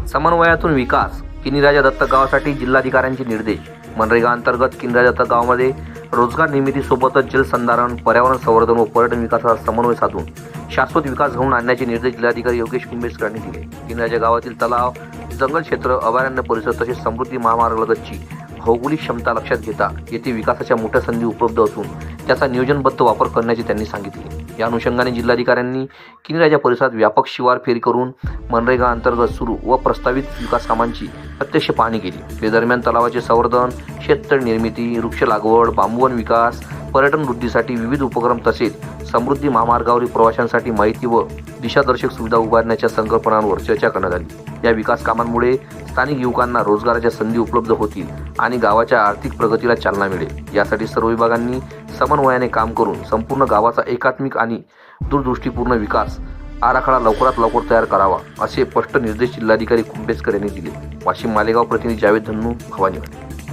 समन्वयातून विकास. किनीराजा दत्त गावासाठी जिल्हाधिकाऱ्यांचे निर्देश. मनरेगा अंतर्गत किनीराजा दत्त गावामध्ये रोजगार निर्मितीसोबतच जलसंधारण, पर्यावरण संवर्धन व पर्यटन विकासाचा समन्वय साधून शाश्वत विकास घडवून आणण्याचे निर्देश जिल्हाधिकारी योगेश कुंभेजकर यांनी दिले. किनीराजा गावातील तलाव, जंगल क्षेत्र, अभयारण्य परिसर तसेच समृद्धी महामार्गालगतची भौगोलिक क्षमता लक्षात घेता येथे विकासाच्या मोठ्या संधी उपलब्ध असून त्याचा नियोजनबद्ध वापर करण्याचे त्यांनी सांगितले. या अनुषंगाने जिल्हाधिकाऱ्यांनी किनीराजा परिसरात व्यापक शिवार फेरी करून मनरेगा अंतर्गत सुरू व प्रस्तावित विकास कामांची प्रत्यक्ष पाहणी केली. या दरम्यान तलावाचे संवर्धन, शेततळे निर्मिती, वृक्ष लागवड, बांबूवन विकास, पर्यटन वृद्धीसाठी विविध उपक्रम तसेच समृद्धी महामार्गावरील प्रवाशांसाठी माहिती व दिशादर्शक सुविधा उभारण्याच्या संकल्पनांवर चर्चा करण्यात आली. या विकास कामांमुळे स्थानिक युवकांना रोजगाराच्या संधी उपलब्ध होतील आणि गावाच्या आर्थिक प्रगतीला चालना मिळेल. यासाठी सर्व विभागांनी समन्वयाने काम करून संपूर्ण गावाचा एकात्मिक आणि दूरदृष्टीपूर्ण विकास आराखडा लवकरात लवकर तयार करावा, असे स्पष्ट निर्देश जिल्हाधिकारी कुंभेजकर यांनी दिले. वाशिम मालेगाव प्रतिनिधी जावेद धन्नू, भवानीवाडी.